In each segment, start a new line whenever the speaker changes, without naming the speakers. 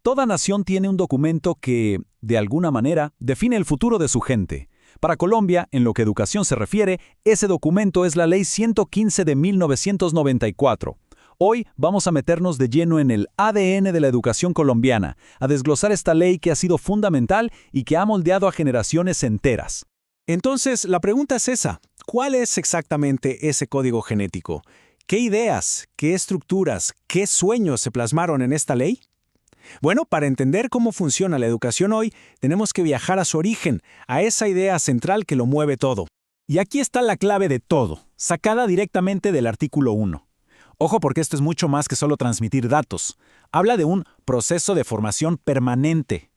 Toda nación tiene un documento que, de alguna manera, define el futuro de su gente. Para Colombia, en lo que educación se refiere, ese documento es la Ley 115 de 1994. Hoy vamos a meternos de lleno en el ADN de la educación colombiana, a desglosar esta ley que ha sido fundamental y que ha moldeado a generaciones enteras.
Entonces, la pregunta es esa. ¿Cuál es exactamente ese código genético? ¿Qué ideas, qué estructuras, qué sueños se plasmaron en esta ley? Bueno, para entender cómo funciona la educación hoy, tenemos que viajar a su origen, a esa idea central que lo mueve todo.
Y aquí está la clave de todo, sacada directamente del artículo 1. Ojo porque esto es mucho más que solo transmitir datos. Habla de un proceso de formación permanente,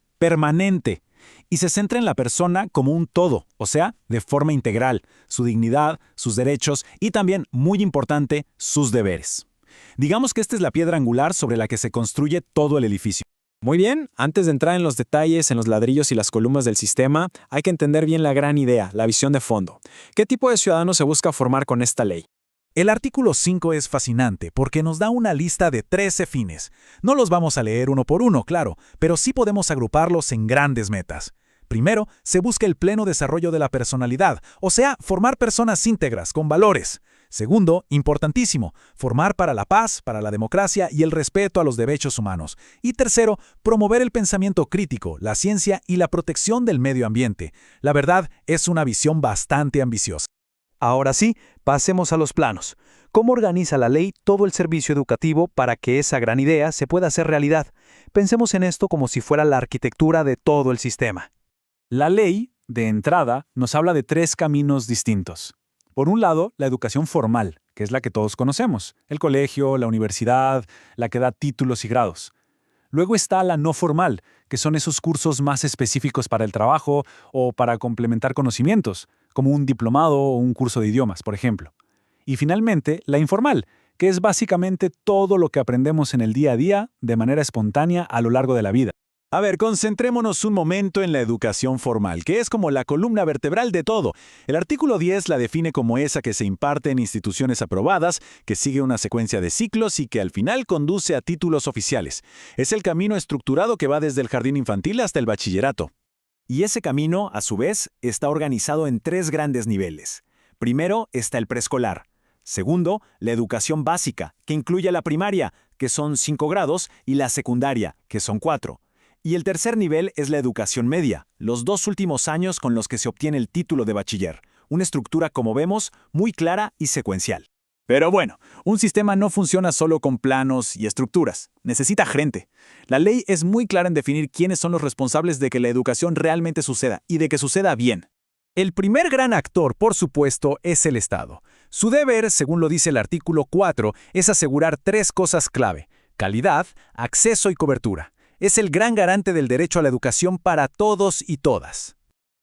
y se centra en la persona como un todo, o sea, de forma integral, su dignidad, sus derechos y también, muy importante, sus deberes. Digamos que esta es la piedra angular sobre la que se construye todo el edificio.
Muy bien, antes de entrar en los detalles, en los ladrillos y las columnas del sistema, hay que entender bien la gran idea, la visión de fondo. ¿Qué tipo de ciudadanos se busca formar con esta ley?
El artículo 5 es fascinante porque nos da una lista de 13 fines. No los vamos a leer uno por uno, claro, pero sí podemos agruparlos en grandes metas. Primero, se busca el pleno desarrollo de la personalidad, o sea, formar personas íntegras, con valores. Segundo, importantísimo, formar para la paz, para la democracia y el respeto a los derechos humanos. Y tercero, promover el pensamiento crítico, la ciencia y la protección del medio ambiente. La verdad, es una visión bastante ambiciosa.
Ahora sí, pasemos a los planos. ¿Cómo organiza la ley todo el servicio educativo para que esa gran idea se pueda hacer realidad? Pensemos en esto como si fuera la arquitectura de todo el sistema.
La ley, de entrada, nos habla de 3 caminos distintos. Por un lado, la educación formal, que es la que todos conocemos, el colegio, la universidad, la que da títulos y grados. Luego está la no formal, que son esos cursos más específicos para el trabajo o para complementar conocimientos, como un diplomado o un curso de idiomas, por ejemplo. Y finalmente, la informal, que es básicamente todo lo que aprendemos en el día a día de manera espontánea a lo largo de la vida. A ver, concentrémonos un momento en la educación formal, que es como la columna vertebral de todo. El artículo 10 la define como esa que se imparte en instituciones aprobadas, que sigue una secuencia de ciclos y que al final conduce a títulos oficiales. Es el camino estructurado que va desde el jardín infantil hasta el bachillerato. Y ese camino, a su vez, está organizado en 3 grandes niveles. Primero está el preescolar. Segundo, la educación básica, que incluye la primaria, que son 5 grados, y la secundaria, que son 4. Y el tercer nivel es la educación media, los 2 últimos años con los que se obtiene el título de bachiller. Una estructura, como vemos, muy clara y secuencial. Pero bueno, un sistema no funciona solo con planos y estructuras. Necesita gente. La ley es muy clara en definir quiénes son los responsables de que la educación realmente suceda y de que suceda bien. El primer gran actor, por supuesto, es el Estado. Su deber, según lo dice el artículo 4, es asegurar 3 cosas clave: calidad, acceso y cobertura. Es el gran garante del derecho a la educación para todos y todas.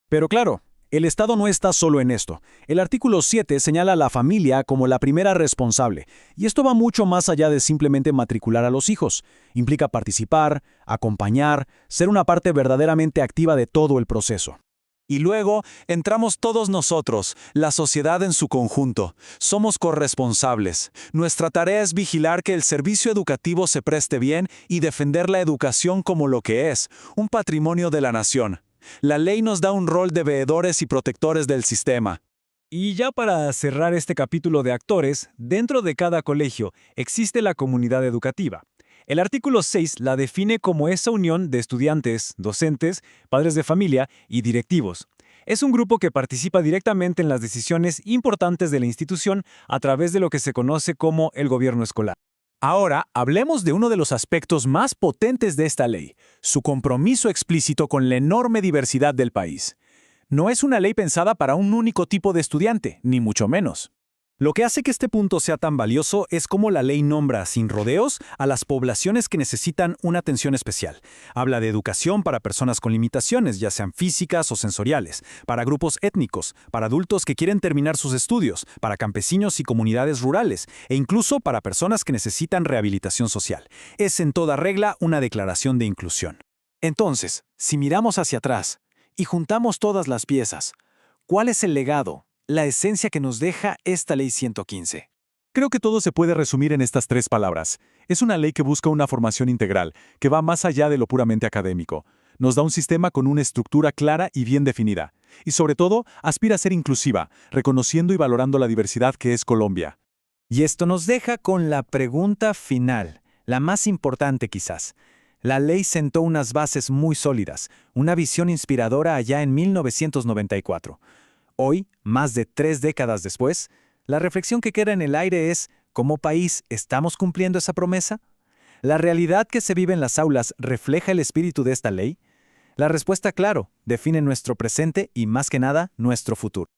Pero claro, el Estado no está solo en esto. El artículo 7 señala a la familia como la primera responsable, y esto va mucho más allá de simplemente matricular a los hijos. Implica participar, acompañar, ser una parte verdaderamente activa de todo el proceso. Y luego entramos todos nosotros, la sociedad en su conjunto. Somos corresponsables. Nuestra tarea es vigilar que el servicio educativo se preste bien y defender la educación como lo que es, un patrimonio de la nación. La ley nos da un rol de veedores y protectores del sistema. Y ya para cerrar este capítulo de actores, dentro de cada colegio existe la comunidad educativa. El artículo 6 la define como esa unión de estudiantes, docentes, padres de familia y directivos. Es un grupo que participa directamente en las decisiones importantes de la institución a través de lo que se conoce como el gobierno escolar. Ahora, hablemos de uno de los aspectos más potentes de esta ley, su compromiso explícito con la enorme diversidad del país. No es una ley pensada para un único tipo de estudiante, ni mucho menos. Lo que hace que este punto sea tan valioso es cómo la ley nombra, sin rodeos, a las poblaciones que necesitan una atención especial. Habla de educación para personas con limitaciones, ya sean físicas o sensoriales, para grupos étnicos, para adultos que quieren terminar sus estudios, para campesinos y comunidades rurales, e incluso para personas que necesitan rehabilitación social. Es en toda regla una declaración de inclusión. Entonces, si miramos hacia atrás y juntamos todas las piezas, ¿cuál es el legado, la esencia que nos deja esta Ley 115? Creo que todo se puede resumir en estas 3 palabras. Es una ley que busca una formación integral, que va más allá de lo puramente académico. Nos da un sistema con una estructura clara y bien definida. Y sobre todo, aspira a ser inclusiva, reconociendo y valorando la diversidad que es Colombia.
Y esto nos deja con la pregunta final, la más importante quizás. La ley sentó unas bases muy sólidas, una visión inspiradora allá en 1994. Hoy, más de 3 décadas después, la reflexión que queda en el aire es, ¿como país estamos cumpliendo esa promesa? ¿La realidad que se vive en las aulas refleja el espíritu de esta ley? La respuesta, claro, define nuestro presente y, más que nada, nuestro futuro.